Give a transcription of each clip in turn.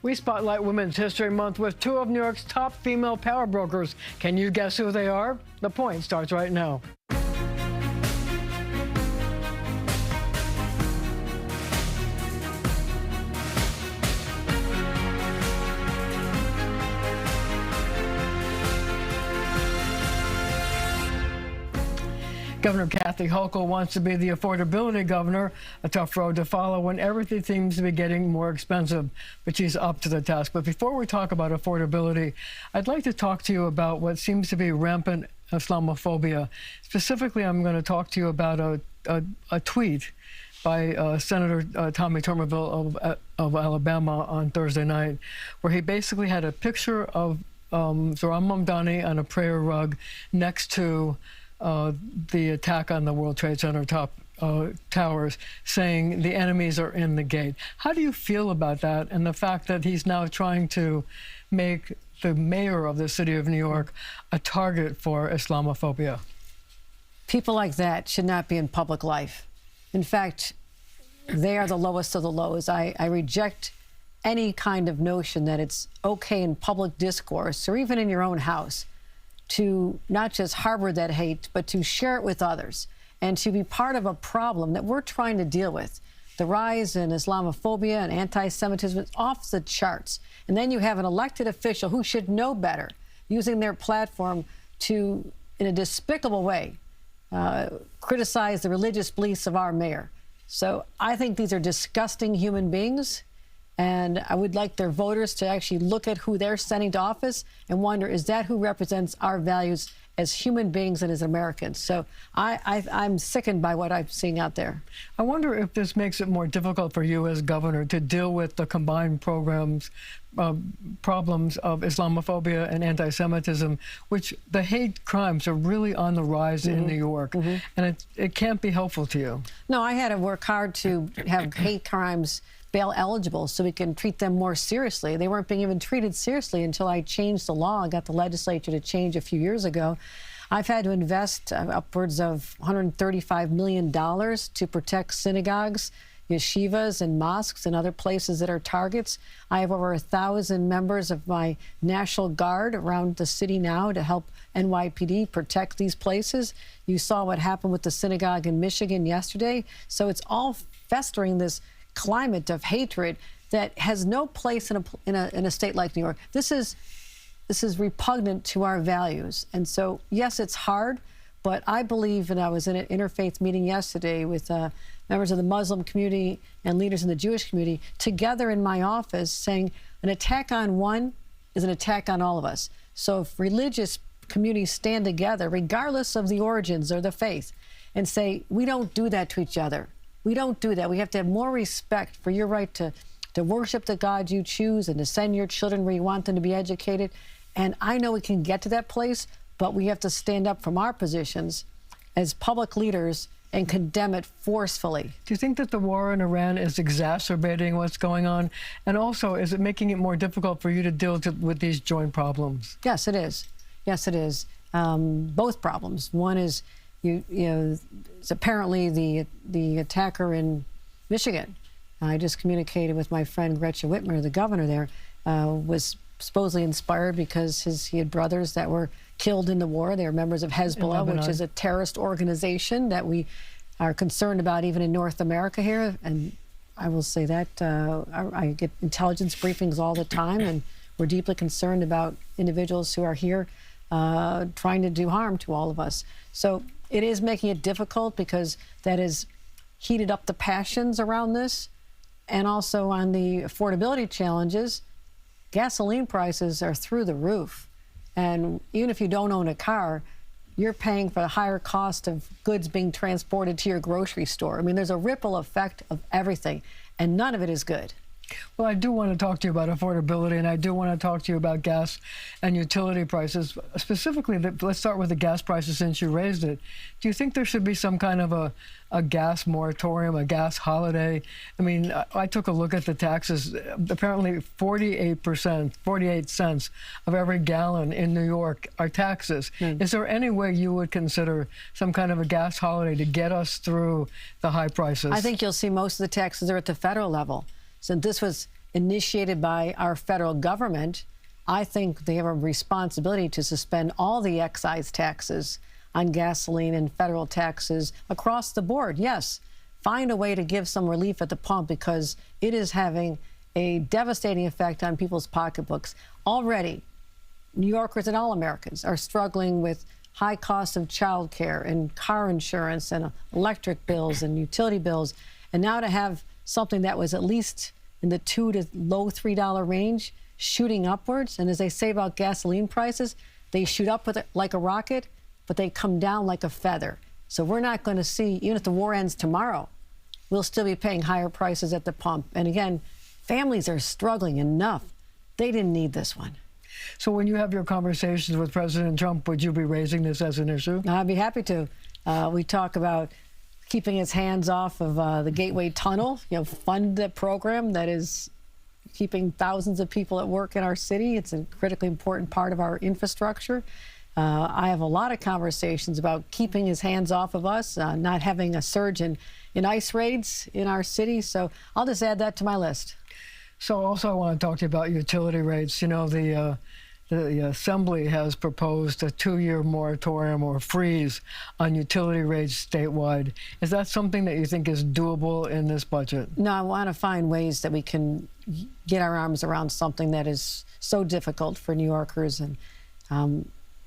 We spotlight Women's History Month with two of New York's top female power brokers. Can you guess who they are? The Point starts right now. Governor Kathy Hochul wants to be the affordability governor, a tough road to follow when everything seems to be getting more expensive, but she's up to the task. But before we talk about affordability, I'd like to talk to you about what seems to be rampant Islamophobia. Specifically, I'm going to talk to you about a tweet by Senator Tommy Tuberville of Alabama on Thursday night, where he basically had a picture of Zohran Mamdani on a prayer rug next to the attack on the World Trade Center towers, saying the enemies are in the gate. How do you feel about that and the fact that he's now trying to make the mayor of the city of New York a target for Islamophobia? People like that should not be in public life. In fact, they are the lowest of the lows. I reject any kind of notion that it's okay in public discourse or even in your own house to not just harbor that hate, but to share it with others and to be part of a problem that we're trying to deal with. The rise in Islamophobia and anti-Semitism is off the charts. And then you have an elected official who should know better, using their platform to, in a despicable way, criticize the religious beliefs of our mayor. So I think these are disgusting human beings. And I would like their voters to actually look at who they're sending to office and wonder, is that who represents our values as human beings and as Americans? So I'm sickened by what I'm seeing out there. I wonder if this makes it more difficult for you as governor to deal with the combined problems of Islamophobia and anti-Semitism, which the hate crimes are really on the rise in New York. And it can't be helpful to you. No, I had to work hard to have hate crimes bail eligible so we can treat them more seriously. They weren't being even treated seriously until I changed the law and got the legislature to change a few years ago. I've had to invest upwards of $135 million to protect synagogues, yeshivas, and mosques and other places that are targets. I have over 1,000 members of my National Guard around the city now to help NYPD protect these places. You saw what happened with the synagogue in Michigan yesterday. So it's all festering this climate of hatred that has no place in a state like New York. This is repugnant to our values. And so, yes, it's hard, but I believe, and I was in an interfaith meeting yesterday with members of the Muslim community and leaders in the Jewish community together in my office, saying an attack on one is an attack on all of us. So if religious communities stand together, regardless of the origins or the faith, and say, we don't do that to each other. We don't do that. We have to have more respect for your right to worship the God you choose and to send your children where you want them to be educated. And I know we can get to that place, but we have to stand up from our positions as public leaders and condemn it forcefully. Do you think that the war in Iran is exacerbating what's going on? And also, is it making it more difficult for you to deal with these joint problems? Yes, it is. Yes, it is. Both problems. One is, you know, it's apparently the attacker in Michigan. I just communicated with my friend Gretchen Whitmer, the governor there, was supposedly inspired because he had brothers that were killed in the war. They are members of Hezbollah, which is a terrorist organization that we are concerned about even in North America here. And I will say that I get intelligence briefings all the time, and we're deeply concerned about individuals who are here trying to do harm to all of us. So it is making it difficult because that has heated up the passions around this. And also on the affordability challenges, gasoline prices are through the roof. And even if you don't own a car, you're paying for the higher cost of goods being transported to your grocery store. I mean, there's a ripple effect of everything, and none of it is good. Well, I do want to talk to you about affordability, and I do want to talk to you about gas and utility prices. Specifically, let's start with the gas prices since you raised it. Do you think there should be some kind of a gas moratorium, a gas holiday? I mean, I took a look at the taxes. Apparently 48 cents of every gallon in New York are taxes. Is there any way you would consider some kind of a gas holiday to get us through the high prices? I think you'll see most of the taxes are at the federal level. So this was initiated by our federal government, I think they have a responsibility to suspend all the excise taxes on gasoline and federal taxes across the board. Yes, find a way to give some relief at the pump because it is having a devastating effect on people's pocketbooks. Already, New Yorkers and all Americans are struggling with high costs of childcare and car insurance and electric bills and utility bills. And now to have something that was at least in the $2 to low $3 range shooting upwards. And as they say about gasoline prices, they shoot up with it like a rocket, but they come down like a feather. So we're not going to see, even if the war ends tomorrow, we'll still be paying higher prices at the pump. And again, families are struggling enough. They didn't need this one. So when you have your conversations with President Trump, would you be raising this as an issue? I'd be happy to. We talk about keeping his hands off of the Gateway Tunnel, fund that program that is keeping thousands of people at work in our city. It's a critically important part of our infrastructure. I have a lot of conversations about keeping his hands off of us, not having a surge in ICE raids in our city. So I'll just add that to my list. So also I want to talk to you about utility rates. You know, the Assembly has proposed a 2-year moratorium or freeze on utility rates statewide. Is that something that you think is doable in this budget? No, I want to find ways that we can get our arms around something that is so difficult for New Yorkers. And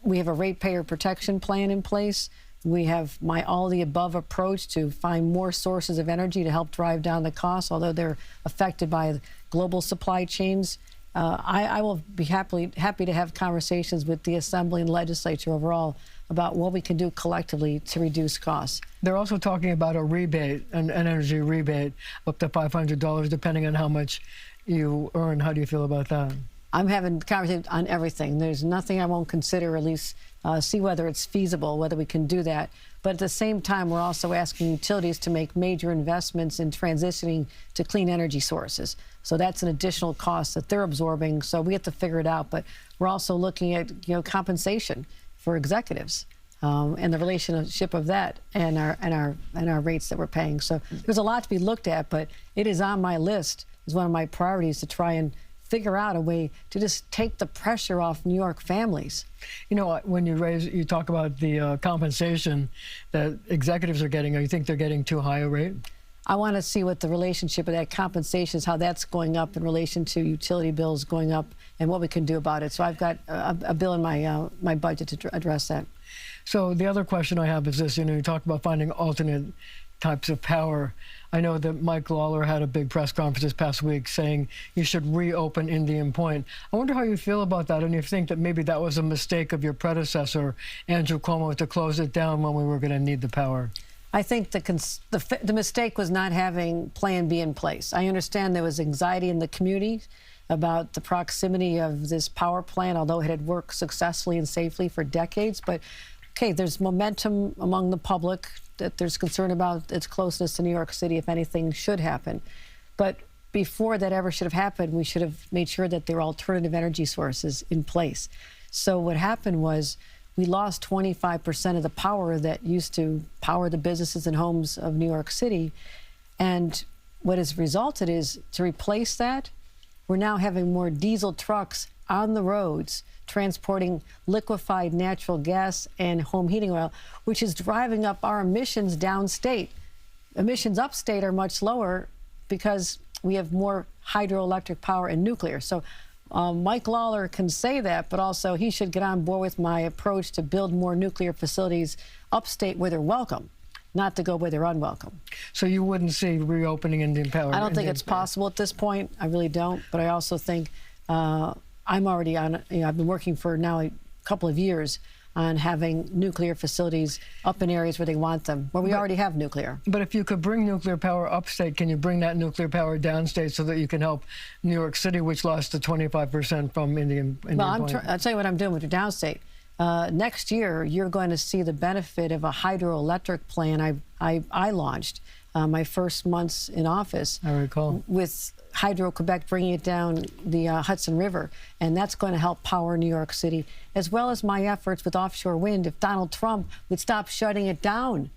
we have a ratepayer protection plan in place. We have my all-the-above approach to find more sources of energy to help drive down the costs, although they're affected by global supply chains. I will be happy to have conversations with the Assembly and Legislature overall about what we can do collectively to reduce costs. They're also talking about a rebate, an energy rebate, up to $500, depending on how much you earn. How do you feel about that? I'm having conversations on everything. There's nothing I won't consider, or at least see whether it's feasible, whether we can do that. But at the same time, we're also asking utilities to make major investments in transitioning to clean energy sources. So that's an additional cost that they're absorbing. So we have to figure it out. But we're also looking at compensation for executives and the relationship of that and our rates that we're paying. So there's a lot to be looked at, but it is on my list as one of my priorities to try and figure out a way to just take the pressure off New York families. You know, when you talk about the compensation that executives are getting, you think they're getting too high a rate? I want to see what the relationship of that compensation is, how that's going up in relation to utility bills going up, and what we can do about it. So I've got a bill in my budget to address that. So the other question I have is this: you talk about finding alternate types of power. I know that Mike Lawler had a big press conference this past week saying you should reopen Indian Point. I wonder how you feel about that, and you think that maybe that was a mistake of your predecessor, Andrew Cuomo, to close it down when we were going to need the power. I think the mistake was not having Plan B in place. I understand there was anxiety in the community about the proximity of this power plant, although it had worked successfully and safely for decades. But, okay, there's momentum among the public that there's concern about its closeness to New York City if anything should happen. But before that ever should have happened, we should have made sure that there were alternative energy sources in place. So what happened was we lost 25% of the power that used to power the businesses and homes of New York City. And what has resulted is, to replace that, we're now having more diesel trucks on the roads transporting liquefied natural gas and home heating oil, which is driving up our emissions downstate. Emissions upstate are much lower because we have more hydroelectric power and nuclear. So Mike Lawler can say that, but also he should get on board with my approach to build more nuclear facilities upstate where they're welcome, not to go where they're unwelcome. So you wouldn't see reopening Indian Power? I don't think it's possible at this point. I really don't. But I also think I'm already on, I've been working for now a couple of years on having nuclear facilities up in areas where they want them, where we already have nuclear. But if you could bring nuclear power upstate, can you bring that nuclear power downstate so that you can help New York City, which lost to 25% from Indian Point? I'll tell you what I'm doing with your downstate. Next year, you're going to see the benefit of a hydroelectric plan I launched my first months in office. I recall. With Hydro-Quebec bringing it down the Hudson River, and that's going to help power New York City, as well as my efforts with offshore wind. If Donald Trump would stop shutting it down,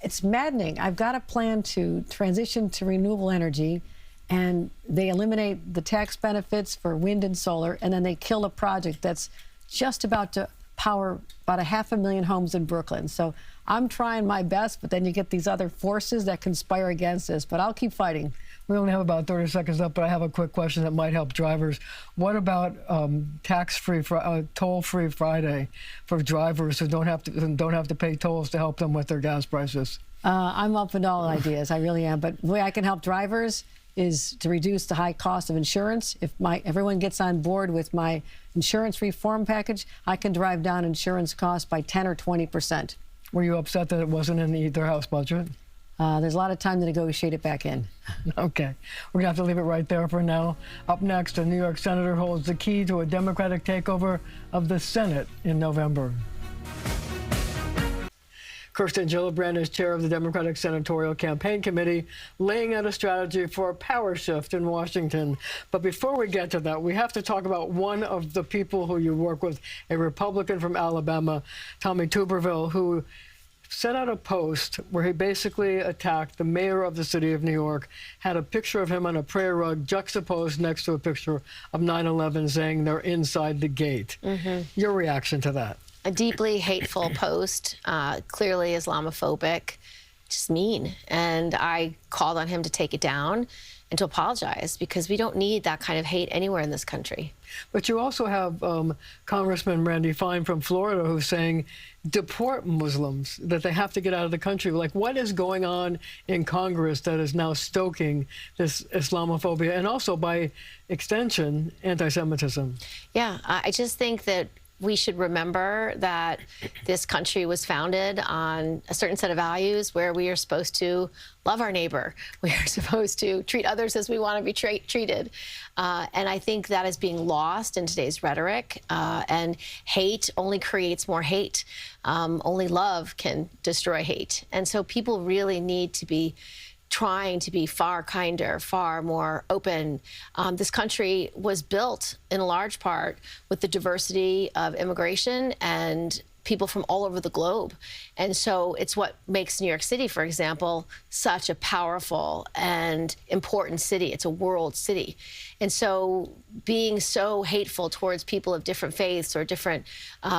it's maddening. I've got a plan to transition to renewable energy and they eliminate the tax benefits for wind and solar, and then they kill a project that's just about to power about 500,000 homes in Brooklyn. So I'm trying my best, but then you get these other forces that conspire against us. But I'll keep fighting. We only have about 30 seconds left, but I have a quick question that might help drivers. What about tax-free, toll-free Friday for drivers who don't have to pay tolls to help them with their gas prices? I'm up for all ideas. I really am. But the way I can help drivers is to reduce the high cost of insurance. If everyone gets on board with my insurance reform package, I can drive down insurance costs by 10 or 20%. Were you upset that it wasn't in their House budget? There's a lot of time to negotiate it back in. Okay. We're going to have to leave it right there for now. Up next, a New York senator holds the key to a Democratic takeover of the Senate in November. Kirsten Gillibrand is chair of the Democratic Senatorial Campaign Committee, laying out a strategy for a power shift in Washington. But before we get to that, we have to talk about one of the people who you work with, a Republican from Alabama, Tommy Tuberville, who set out a post where he basically attacked the mayor of the city of New York, had a picture of him on a prayer rug juxtaposed next to a picture of 9/11, saying they're inside the gate. Your reaction to that? A deeply hateful post, clearly Islamophobic, just mean. And I called on him to take it down and to apologize, because we don't need that kind of hate anywhere in this country. But you also have Congressman Randy Fine from Florida who's saying deport Muslims, that they have to get out of the country. Like, what is going on in Congress that is now stoking this Islamophobia and also, by extension, anti-Semitism? Yeah, I just think that we should remember that this country was founded on a certain set of values where we are supposed to love our neighbor. We are supposed to treat others as we want to be treated. And I think that is being lost in today's rhetoric. And hate only creates more hate. Only love can destroy hate. And so people really need to be trying to be far kinder, far more open. This country was built in large part with the diversity of immigration and people from all over the globe. And so it's what makes New York City, for example, such a powerful and important city. It's a world city. And so being so hateful towards people of different faiths or different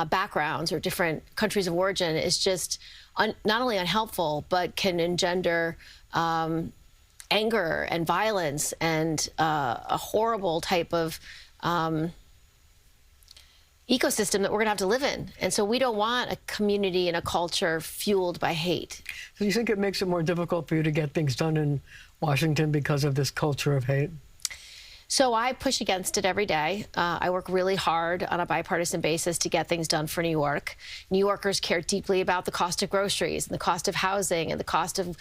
backgrounds or different countries of origin is just not only unhelpful, but can engender anger and violence and a horrible type of ecosystem that we're going to have to live in. And so we don't want a community and a culture fueled by hate. So you think it makes it more difficult for you to get things done in Washington because of this culture of hate? So I push against it every day. I work really hard on a bipartisan basis to get things done for New York. New Yorkers care deeply about the cost of groceries and the cost of housing and the cost of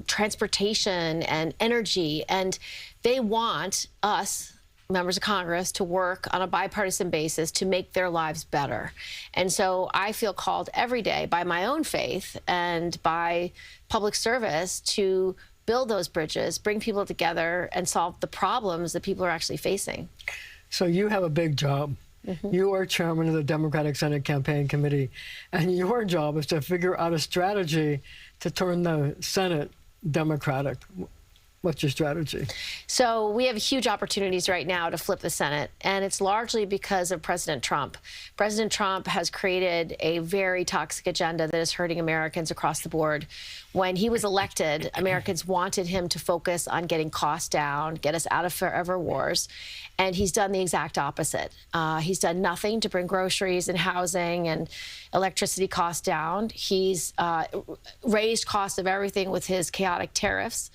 transportation and energy. And they want us, members of Congress, to work on a bipartisan basis to make their lives better. And so I feel called every day by my own faith and by public service to build those bridges, bring people together, and solve the problems that people are actually facing. So you have a big job. You are chairman of the Democratic Senate Campaign Committee, and your job is to figure out a strategy to turn the Senate Democratic. What's your strategy? So we have huge opportunities right now to flip the Senate, and it's largely because of President Trump. President Trump has created a very toxic agenda that is hurting Americans across the board. When he was elected, Americans wanted him to focus on getting costs down, get us out of forever wars, and he's done the exact opposite. He's done nothing to bring groceries and housing and electricity costs down. He's raised costs of everything with his chaotic tariffs.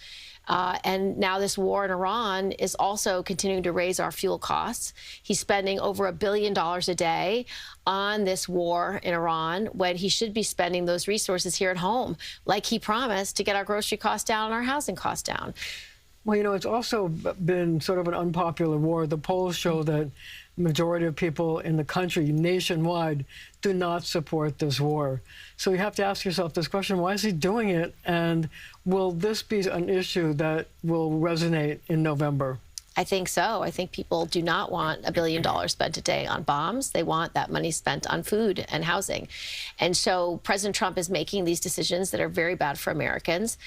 And now this war in Iran is also continuing to raise our fuel costs. He's spending over $1 billion a day on this war in Iran when he should be spending those resources here at home, like he promised, to get our grocery costs down and our housing costs down. Well, you know, it's also been sort of an unpopular war. The polls show that the majority of people in the country, nationwide, do not support this war. So you have to ask yourself this question: why is he doing it? And will this be an issue that will resonate in November? I think so. I think people do not want $1 billion spent a day on bombs. They want that money spent on food and housing. And so President Trump is making these decisions that are very bad for Americans.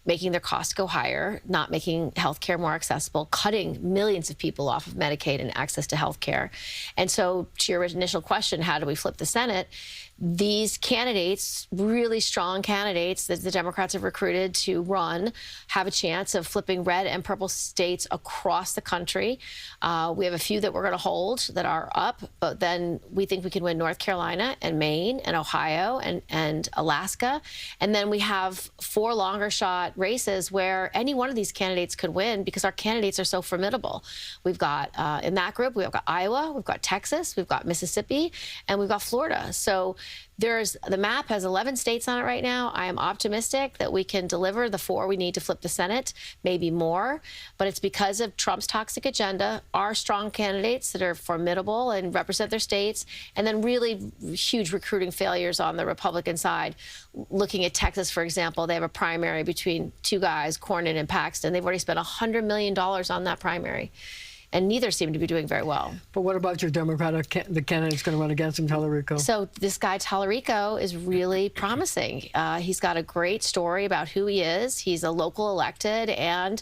making their costs go higher, not making healthcare more accessible, cutting millions of people off of Medicaid and access to healthcare. And so to your initial question, how do we flip the Senate? These candidates, really strong candidates that the Democrats have recruited to run, have a chance of flipping red and purple states across the country. We have a few that we're going to hold that are up, but then we think we can win North Carolina and Maine and Ohio and Alaska. And then we have 4 longer shot races where any one of these candidates could win because our candidates are so formidable. We've got, in that group, we've got Iowa, we've got Texas, we've got Mississippi, and we've got Florida. So the map has 11 states on it right now. I am optimistic that we can deliver the 4 we need to flip the Senate, maybe more. But it's because of Trump's toxic agenda, our strong candidates that are formidable and represent their states, and then really huge recruiting failures on the Republican side. Looking at Texas, for example, they have a primary between 2 guys, Cornyn and Paxton. They've already spent $100 million on that primary. And neither seem to be doing very well. But what about your Democratic, the candidate's going to run against him, Tallarico? So this guy, Tallarico, is really promising. He's got a great story about who he is. He's a local elected and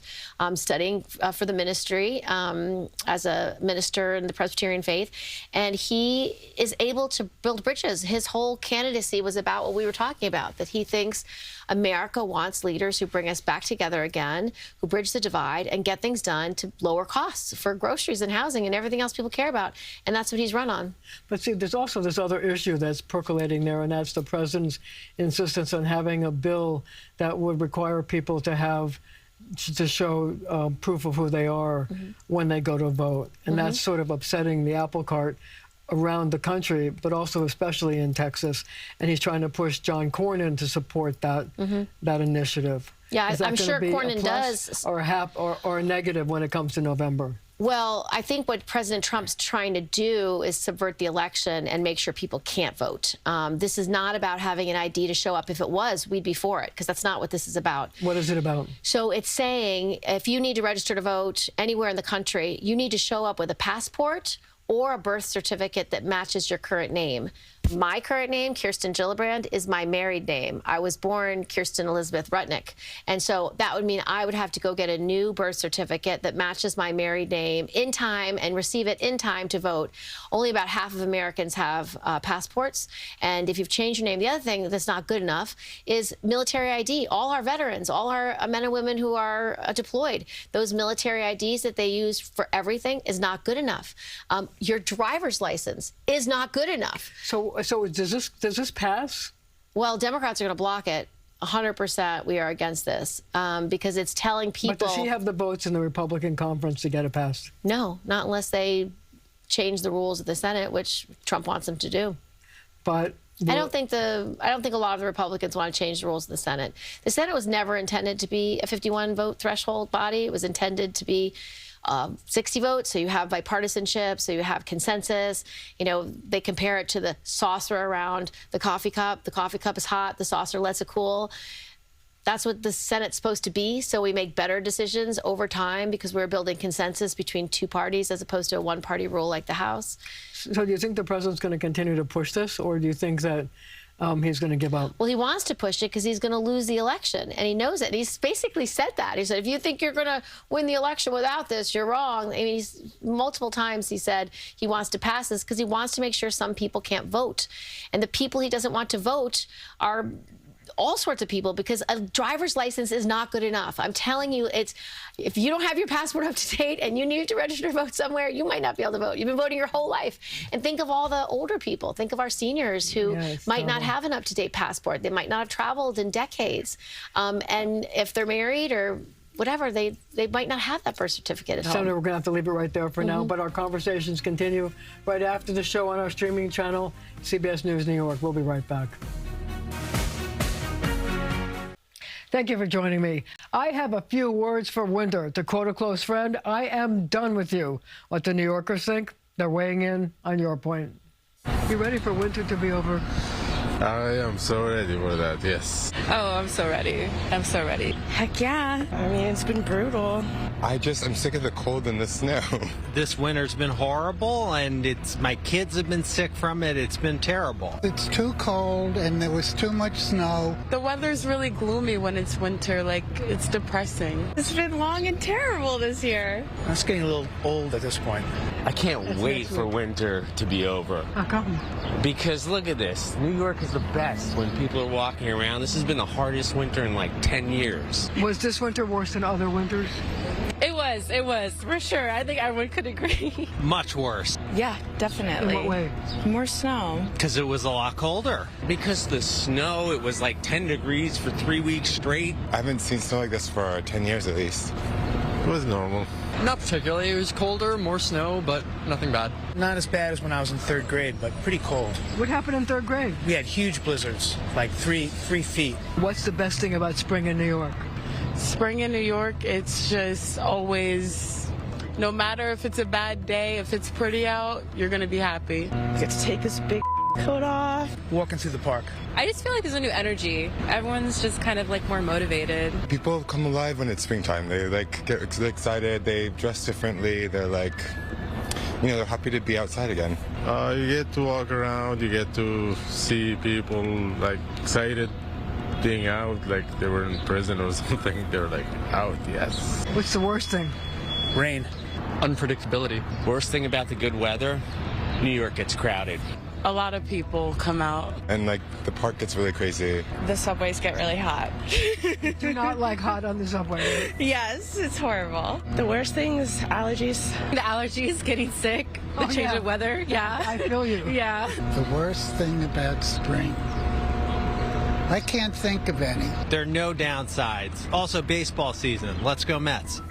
studying for the ministry as a minister in the Presbyterian faith. And he is able to build bridges. His whole candidacy was about what we were talking about, that he thinks America wants leaders who bring us back together again, who bridge the divide and get things done to lower costs for groceries and housing and everything else people care about. And that's what he's run on. But see, there's also this other issue that's percolating there, and that's the president's insistence on having a bill that would require people to show proof of who they are when they go to vote. And that's sort of upsetting the apple cart around the country, but also especially in Texas. And he's trying to push John Cornyn to support that that initiative. Yeah, I'm sure Cornyn does. Or a negative when it comes to November. Well, I think what President Trump's trying to do is subvert the election and make sure people can't vote. This is not about having an ID to show up. If it was, we'd be for it, because that's not what this is about. What is it about? So it's saying if you need to register to vote anywhere in the country, you need to show up with a passport or a birth certificate that matches your current name. My current name, Kirsten Gillibrand, is my married name. I was born Kirsten Elizabeth Rutnick. And so that would mean I would have to go get a new birth certificate that matches my married name in time and receive it in time to vote. Only about half of Americans have passports. And if you've changed your name, the other thing that's not good enough is military ID. All our veterans, all our men and women who are deployed, those military IDs that they use for everything is not good enough. Your driver's license is not good enough. So does this pass? Well, Democrats are going to block it. 100% we are against this because it's telling people... But does she have the votes in the Republican conference to get it passed? No, not unless they change the rules of the Senate, which Trump wants them to do. But... I don't think a lot of the Republicans want to change the rules of the Senate. The Senate was never intended to be a 51 vote threshold body. It was intended to be 60 votes, so you have bipartisanship, so you have consensus. You know, they compare it to the saucer around the coffee cup. The coffee cup is hot, the saucer lets it cool. That's what the Senate's supposed to be, so we make better decisions over time because we're building consensus between 2 parties as opposed to a one-party rule like the House. So do you think the president's going to continue to push this, or do you think that he's going to give up? Well, he wants to push it because he's going to lose the election, and he knows it. And he's basically said that. He said, if you think you're going to win the election without this, you're wrong. I mean, multiple times he said he wants to pass this because he wants to make sure some people can't vote. And the people he doesn't want to vote are all sorts of people, because a driver's license is not good enough. I'm telling you, if you don't have your passport up to date and you need to register to vote somewhere, you might not be able to vote. You've been voting your whole life. And think of all the older people. Think of our seniors who might not have an up-to-date passport. They might not have traveled in decades. And if they're married or whatever, they might not have that birth certificate at home. Senator, we're going to have to leave it right there for now, but our conversations continue right after the show on our streaming channel, CBS News New York. We'll be right back. Thank you for joining me. I have a few words for winter. To quote a close friend, I am done with you. What the New Yorkers think, they're weighing in on your point. You ready for winter to be over? I am so ready for that, yes. Oh, I'm so ready. I'm so ready. Heck yeah. I mean, it's been brutal. I'm sick of the cold and the snow. This winter's been horrible, and my kids have been sick from it. It's been terrible. It's too cold and there was too much snow. The weather's really gloomy when it's winter. Like, it's depressing. It's been long and terrible this year. It's getting a little old at this point. I can't wait for winter to be over. How come? Because look at this. New York is the best when people are walking around. This has been the hardest winter in like 10 years. Was this winter worse than other winters? It was, for sure. I think everyone could agree. Much worse. Yeah, definitely. In what way? More snow. Because it was a lot colder. Because the snow, it was like 10 degrees for 3 weeks straight. I haven't seen snow like this for 10 years at least. It was normal. Not particularly. It was colder, more snow, but nothing bad. Not as bad as when I was in 3rd grade, but pretty cold. What happened in 3rd grade? We had huge blizzards, like 3 feet. What's the best thing about spring in New York? Spring in New York, it's just always, no matter if it's a bad day, if it's pretty out, you're going to be happy. You get to take this big coat off. Walking through the park. I just feel like there's a new energy. Everyone's just kind of like more motivated. People come alive when it's springtime. They get excited, they dress differently, they're like, they're happy to be outside again. You get to walk around, you get to see people like excited being out, like they were in prison or something. They were like out, yes. What's the worst thing? Rain. Unpredictability. Worst thing about the good weather, New York gets crowded. A lot of people come out. And like the park gets really crazy. The subways get really hot. Do not like hot on the subway. Yes, it's horrible. The worst thing is allergies. The allergies, getting sick, the change of weather. Yeah. I feel you. Yeah. The worst thing about spring, I can't think of any. There are no downsides. Also, baseball season. Let's go Mets.